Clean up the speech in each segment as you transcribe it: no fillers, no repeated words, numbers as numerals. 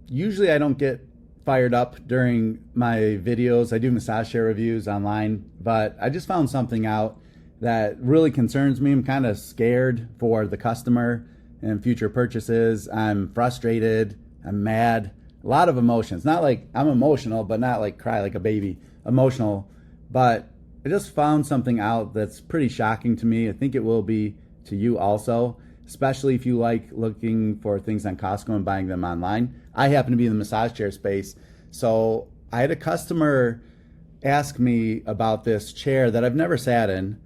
Usually I don't get fired up during my videos. I do massage chair reviews online, but I just found something out that really concerns me. I'm kind of scared for the customer and future purchases. I'm frustrated. I'm mad. A lot of emotions. Not like I'm emotional, but not like cry like a baby. Emotional. But I just found something out that's pretty shocking to me. I think it will be to you also, especially if you like looking for things on Costco and buying them online. I happen to be in the massage chair space. So I had a customer ask me about this chair that I've never sat in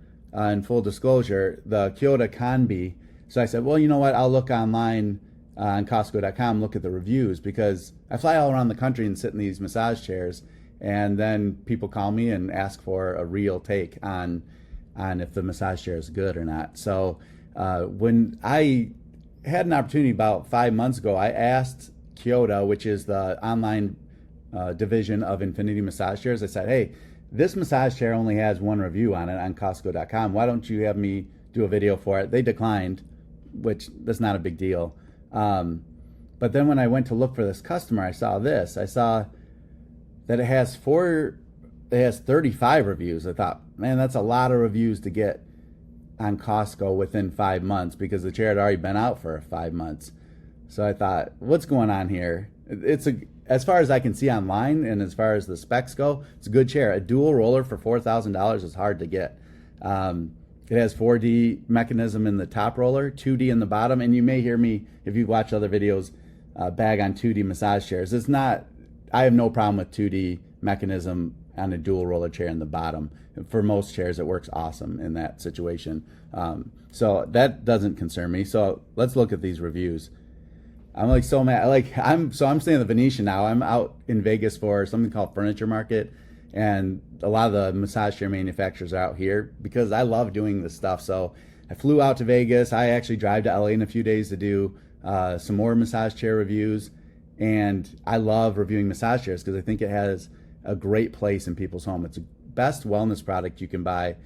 full disclosure, the Kyota Konbi. So I said, well, you know what? I'll look online on Costco.com, look at the reviews, because I fly all around the country and sit in these massage chairs, and then people call me and ask for a real take on if the massage chair is good or not. So when I had an opportunity about 5 months ago, I asked Kyota, which is the online division of Infinity Massage Chairs, I said, hey, this massage chair only has one review on it on Costco.com. Why don't you have me do a video for it? They declined, which that's not a big deal. But then when I went to look for this customer, I saw this. I saw that it has 35 reviews. I thought, man, that's a lot of reviews to get on Costco within 5 months, because the chair had already been out for 5 months. So I thought, what's going on here? As far as I can see online and as far as the specs go, it's a good chair. A dual roller for $4,000 is hard to get. It has 4D mechanism in the top roller, 2D in the bottom, and you may hear me, if you've watched other videos, bag on 2D massage chairs. I have no problem with 2D mechanism on a dual roller chair in the bottom. For most chairs, it works awesome in that situation. So that doesn't concern me. So let's look at these reviews. I'm like so mad. I'm staying in the Venetian now. I'm out in Vegas for something called Furniture Market, and a lot of the massage chair manufacturers are out here because I love doing this stuff. So I flew out to Vegas. I actually drive to LA in a few days to do some more massage chair reviews, and I love reviewing massage chairs because I think it has a great place in people's home. It's the best wellness product you can buy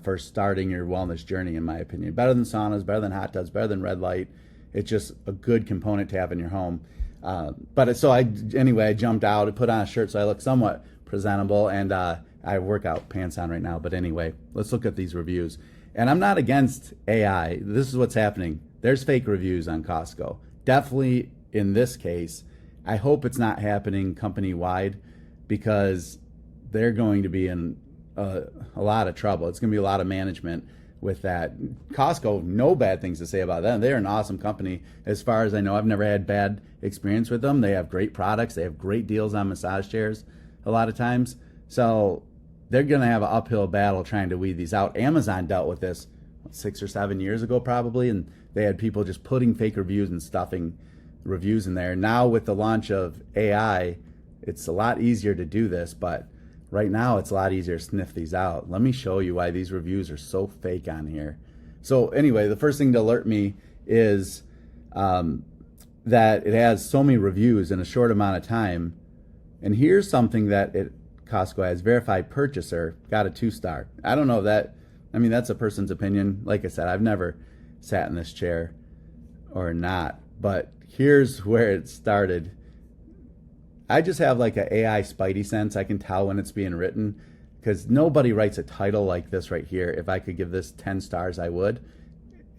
for starting your wellness journey, in my opinion. Better than saunas, better than hot tubs, better than red light. It's just a good component to have in your home. I jumped out and put on a shirt so I look somewhat presentable, and I have workout pants on right now. But anyway, let's look at these reviews. And I'm not against AI. This is what's happening. There's fake reviews on Costco. Definitely in this case. I hope it's not happening company-wide, because they're going to be in a lot of trouble. It's going to be a lot of management with that. Costco, no bad things to say about them. They're an awesome company. As far as I know, I've never had bad experience with them. They have great products. They have great deals on massage chairs a lot of times. So they're going to have an uphill battle trying to weed these out. Amazon dealt with this 6 or 7 years ago probably, and they had people just putting fake reviews and stuffing reviews in there. Now with the launch of AI, it's a lot easier to do this, but right now it's a lot easier to sniff these out. Let me show you why these reviews are so fake on here. So anyway, the first thing to alert me is that it has so many reviews in a short amount of time. And here's something that Costco has: verified purchaser, got a 2-star. I don't know if that, that's a person's opinion. Like I said, I've never sat in this chair or not, but here's where it started. I just have like an AI spidey sense. I can tell when it's being written, because nobody writes a title like this right here. If I could give this 10 stars, I would.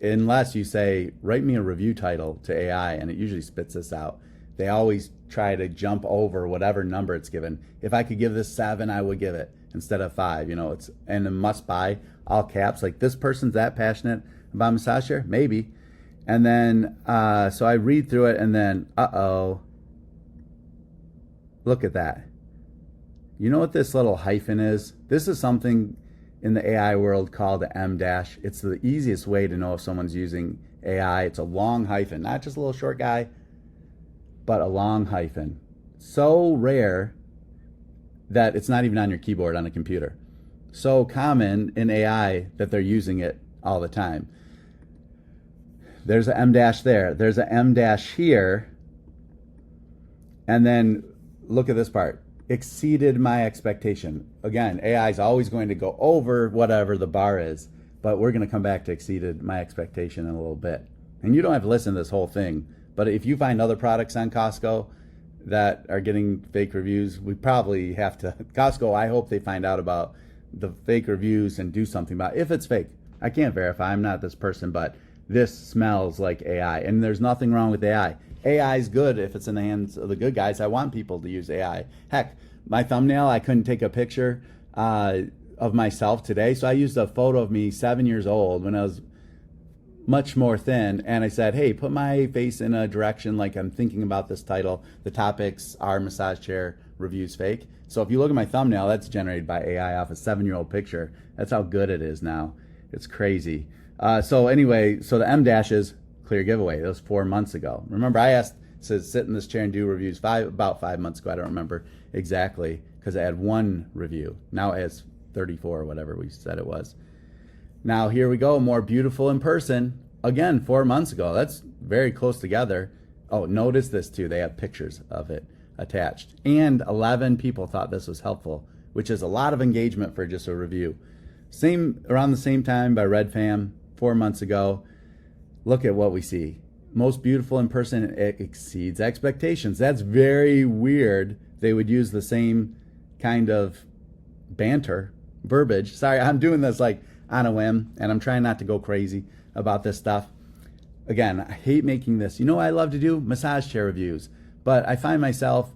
Unless you say, write me a review title to AI, and it usually spits this out. They always try to jump over whatever number it's given. If I could give this 7, I would give it instead of 5. And a must buy, all caps. Like, this person's that passionate about massage chair? Maybe. And then, so I read through it, and then, look at that. You know what this little hyphen is? This is something in the AI world called the M dash. It's the easiest way to know if someone's using AI. It's a long hyphen, not just a little short guy, but a long hyphen. So rare that it's not even on your keyboard on a computer. So common in AI that they're using it all the time. There's an M dash there. There's an M dash here. And then look at this part. Exceeded my expectation. Again, AI is always going to go over whatever the bar is, but we're going to come back to exceeded my expectation in a little bit. And you don't have to listen to this whole thing, but if you find other products on Costco that are getting fake reviews. We probably have to, Costco, I hope they find out about the fake reviews and do something about it. If it's fake. I can't verify, I'm not this person, but this smells like AI, and there's nothing wrong with AI. AI is good if it's in the hands of the good guys. I want people to use AI. Heck, my thumbnail, I couldn't take a picture of myself today, so I used a photo of me 7 years old when I was much more thin, and I said, hey, put my face in a direction like I'm thinking about this title. The topics are massage chair reviews fake. So if you look at my thumbnail, that's generated by AI off a 7-year-old picture. That's how good it is now. It's crazy. So anyway, so the M dashes, clear giveaway. That was 4 months ago. Remember, I asked to sit in this chair and do reviews about 5 months ago. I don't remember exactly because I had one review. Now it has 34 or whatever we said it was. Now here we go, more beautiful in person. Again, 4 months ago. That's very close together. Oh, notice this too. They have pictures of it attached. And 11 people thought this was helpful, which is a lot of engagement for just a review. Around the same time by Red Fam, 4 months ago. Look at what we see. Most beautiful in person, it exceeds expectations. That's very weird. They would use the same kind of banter, verbiage. Sorry, I'm doing this like on a whim, and I'm trying not to go crazy about this stuff. Again, I hate making this. You know what I love to do? Massage chair reviews. But I find myself,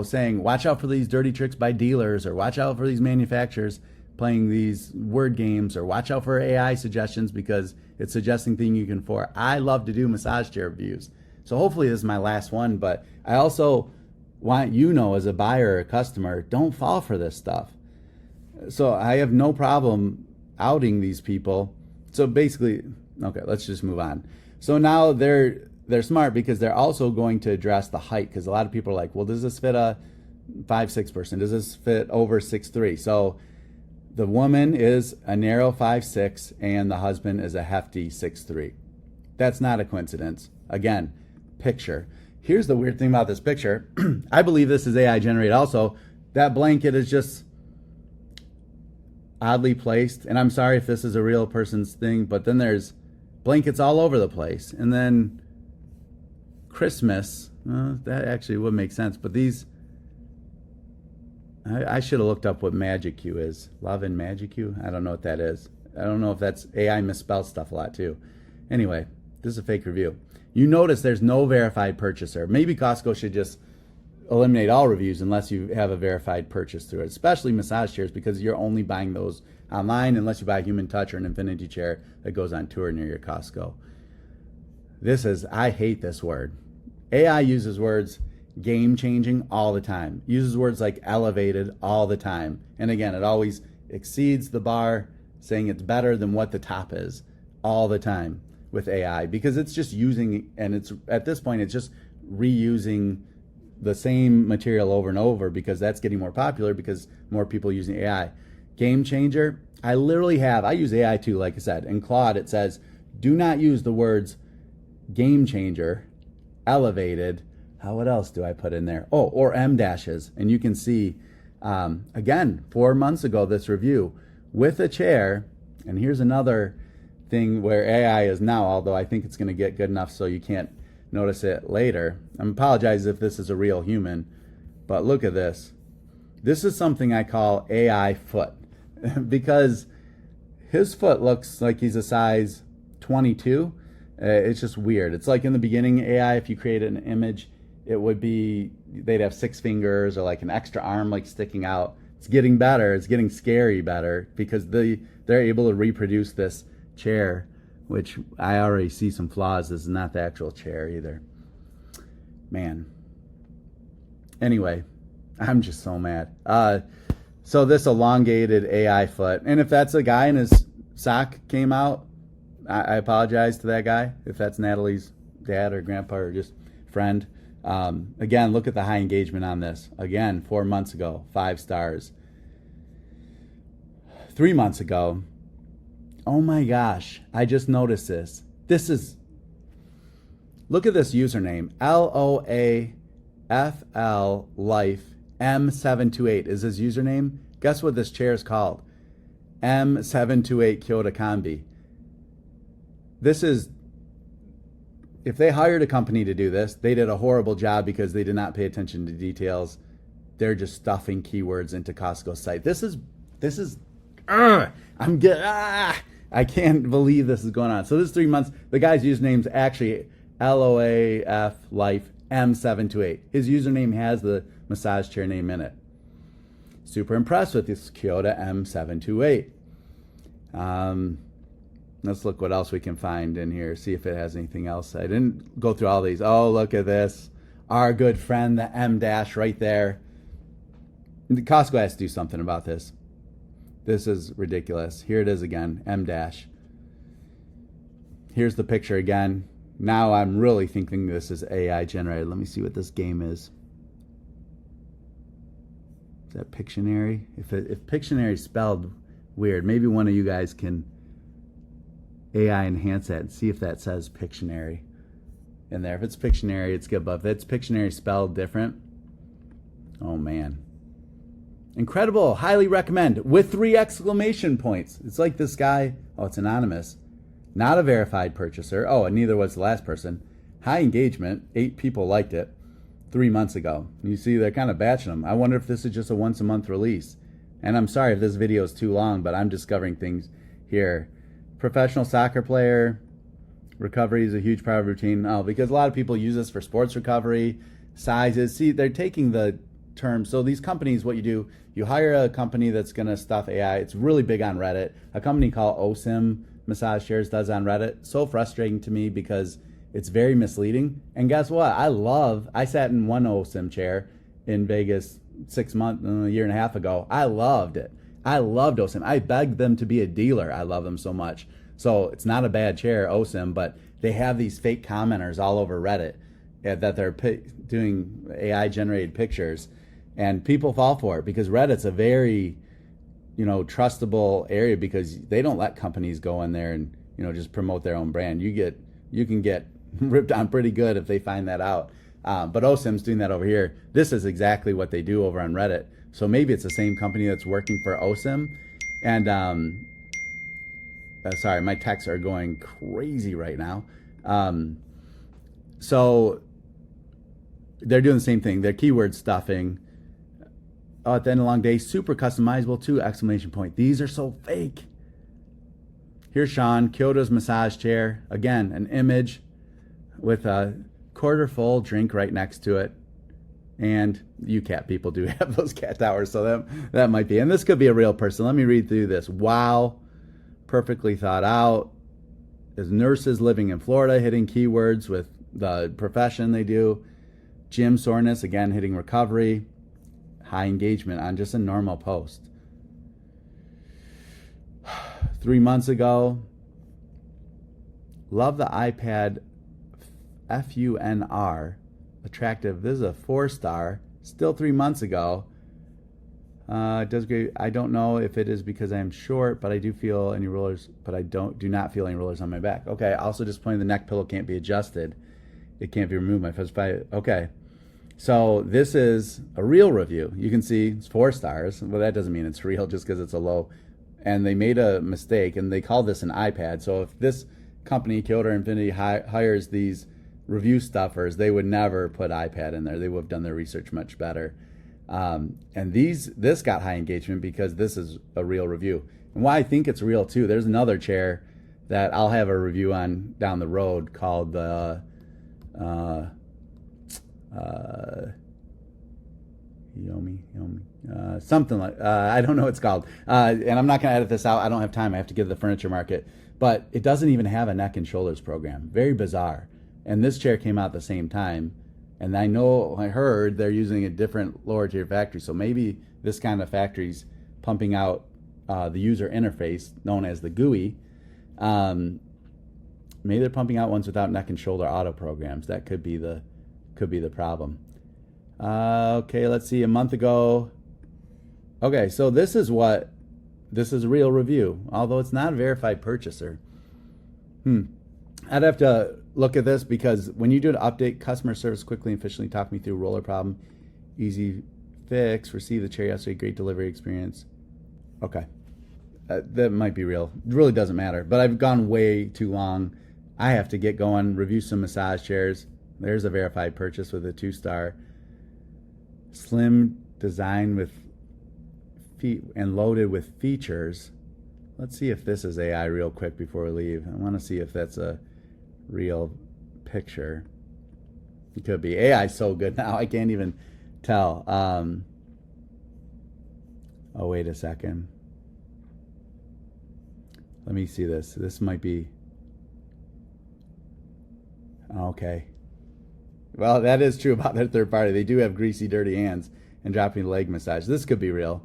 saying, watch out for these dirty tricks by dealers, or watch out for these manufacturers playing these word games, or watch out for AI suggestions because it's suggesting things you can afford. I love to do massage chair reviews. So hopefully this is my last one, but I also want as a buyer or a customer, don't fall for this stuff. So I have no problem outing these people. So basically, okay, let's just move on. So now they're smart because they're also going to address the height, because a lot of people are like, well, does this fit a 5'6" person? Does this fit over 6'3"? So the woman is a narrow 5'6", and the husband is a hefty 6'3". That's not a coincidence. Again, picture. Here's the weird thing about this picture. I believe this is AI generated also. That blanket is just oddly placed, and I'm sorry if this is a real person's thing, but then there's blankets all over the place. And then Christmas, that actually would make sense, but these, I should have looked up what Magic Q is. Love and Magic Q? I don't know what that is. I don't know if that's AI misspells stuff a lot too. Anyway, this is a fake review. You notice there's no verified purchaser. Maybe Costco should just eliminate all reviews unless you have a verified purchase through it, especially massage chairs, because you're only buying those online unless you buy a Human Touch or an Infinity chair that goes on tour near your Costco. I hate this word. AI uses words game-changing all the time. Uses words like elevated all the time. And again, it always exceeds the bar, saying it's better than what the top is all the time with AI, because it's just using, and it's at this point, it's just reusing the same material over and over, because that's getting more popular because more people are using AI. Game changer, I use AI too, like I said. In Claude, it says, do not use the words game changer, elevated, what else do I put in there? Oh, or M dashes. And you can see, again, 4 months ago, this review with a chair. And here's another thing where AI is now, although I think it's going to get good enough so you can't notice it later. I apologize if this is a real human, but look at this. This is something I call AI foot because his foot looks like he's a size 22. It's just weird. It's like in the beginning AI, if you created an image, it would be, they'd have 6 fingers or like an extra arm like sticking out. It's getting better. It's getting scary better because they're able to reproduce this chair, which I already see some flaws. This is not the actual chair either. Man. Anyway, I'm just so mad. So this elongated AI foot, and if that's a guy and his sock came out, I apologize to that guy if that's Natalie's dad or grandpa or just friend. Again, look at the high engagement on this. Again, 4 months ago, 5 stars. 3 months ago, oh my gosh, I just noticed this. Look at this username, LOAFL Life M728 is his username. Guess what this chair is called? M728 Kyota Konbi. This is if they hired a company to do this, they did a horrible job because they did not pay attention to details. They're just stuffing keywords into Costco's site. I can't believe this is going on. So this is 3 months. The guy's username's actually LOAF Life M728. His username has the massage chair name in it. Super impressed with this Kyota M728. Let's look what else we can find in here, see if it has anything else. I didn't go through all these. Oh, look at this. Our good friend, the M dash right there. Costco has to do something about this. This is ridiculous. Here it is again, M dash. Here's the picture again. Now I'm really thinking this is AI generated. Let me see what this game is. Is that Pictionary? If Pictionary is spelled weird, maybe one of you guys can AI enhance that and see if that says Pictionary in there. If it's Pictionary, it's good, but if it's Pictionary spelled different, oh man. Incredible, highly recommend, with 3 exclamation points. It's like this guy, oh, it's anonymous. Not a verified purchaser. Oh, and neither was the last person. High engagement, 8 people liked it 3 months ago. You see, they're kind of batching them. I wonder if this is just a once a month release. And I'm sorry if this video is too long, but I'm discovering things here. Professional soccer player, recovery is a huge part of routine. Oh, because a lot of people use this for sports recovery, sizes. See, they're taking the terms. So these companies, what you do, you hire a company that's going to stuff AI. It's really big on Reddit. A company called OSIM Massage Chairs does on Reddit. So frustrating to me because it's very misleading. And guess what? I sat in one OSIM chair in Vegas 6 months, a year and a half ago. I loved it. I loved OSIM. I begged them to be a dealer. I love them so much. So it's not a bad chair, OSIM, but they have these fake commenters all over Reddit that they're doing AI generated pictures, and people fall for it because Reddit's a very, trustable area because they don't let companies go in there and, just promote their own brand. You can get ripped on pretty good if they find that out. But OSIM's doing that over here. This is exactly what they do over on Reddit. So maybe it's the same company that's working for OSIM. And sorry, my texts are going crazy right now. So they're doing the same thing. They're keyword stuffing. Oh, at the end of a long day, super customizable too, exclamation point. These are so fake. Here's Sean, Kyoto's massage chair. Again, an image with a quarter full drink right next to it. And you cat people do have those cat towers, so that might be. And this could be a real person. Let me read through this. Wow. Perfectly thought out. As nurses living in Florida, hitting keywords with the profession they do. Gym soreness, again, hitting recovery. High engagement on just a normal post. 3 months ago. Love the iPad FUNR. Attractive. This is a 4-star. Still 3 months ago. It does great. I don't know if it is because I am short, but I do feel any rollers, but I do not feel any rollers on my back. Okay. Also disappointed the neck pillow can't be adjusted. It can't be removed. My first five. Okay. So this is a real review. You can see it's 4 stars. Well, that doesn't mean it's real just because it's a low. And they made a mistake and they call this an iPad. So if this company, Kyota Infinity, hires these review stuffers, they would never put iPad in there. They would have done their research much better. And this got high engagement because this is a real review. And why I think it's real too, there's another chair that I'll have a review on down the road called the something like I don't know what it's called. And I'm not going to edit this out. I don't have time. I have to give the furniture market. But it doesn't even have a neck and shoulders program. Very bizarre. And this chair came out at the same time. And I heard they're using a different lower tier factory. So maybe this kind of factory's pumping out the user interface known as the GUI. Maybe they're pumping out ones without neck and shoulder auto programs. That could be the problem. Okay, let's see. A month ago. Okay, so this is a real review, although it's not a verified purchaser. I'd have to look at this because when you do an update, customer service quickly and efficiently talk me through roller problem, easy fix, receive the chair yesterday, great delivery experience. Okay, that might be real. It really doesn't matter, but I've gone way too long. I have to get going, review some massage chairs. There's a verified purchase with a 2-star. Slim design with feet and loaded with features. Let's see if this is AI real quick before we leave. I want to see if that's a real picture. It could be. AI's so good now, I can't even tell. Oh, wait a second. Let me see this. This might be... Okay. Well, that is true about their third party. They do have greasy, dirty hands and dropping leg massage. This could be real.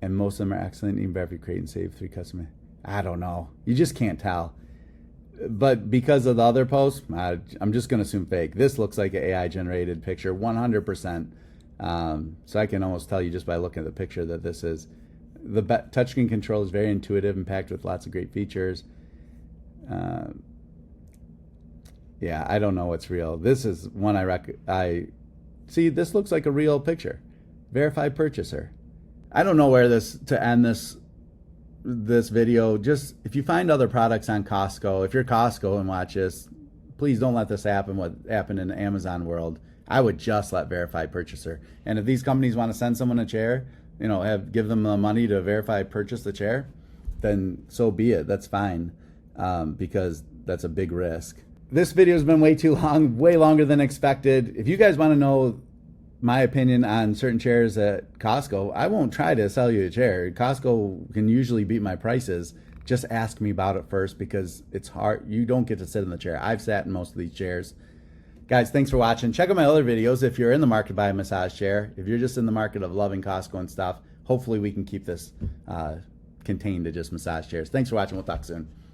And most of them are excellent, even if you create and save 3 customers. I don't know. You just can't tell. But because of the other posts, I'm just going to assume fake. This looks like an AI-generated picture, 100%. So I can almost tell you just by looking at the picture that this is. The touchscreen control is very intuitive and packed with lots of great features. Yeah, I don't know what's real. This is one I see. This looks like a real picture. Verified purchaser. I don't know where to end this video. Just if you find other products on Costco, if you're Costco and watch this, please don't let this happen. What happened in the Amazon world? I would just let verified purchaser. And if these companies want to send someone a chair, give them the money to verify purchase the chair, then so be it. That's fine, because that's a big risk. This video has been way too long, way longer than expected. If you guys want to know my opinion on certain chairs at Costco, I won't try to sell you a chair. Costco can usually beat my prices. Just ask me about it first, because it's hard. You don't get to sit in the chair. I've sat in most of these chairs. Guys, thanks for watching. Check out my other videos if you're in the market to buy a massage chair. If you're just in the market of loving Costco and stuff, hopefully we can keep this contained to just massage chairs. Thanks for watching. We'll talk soon.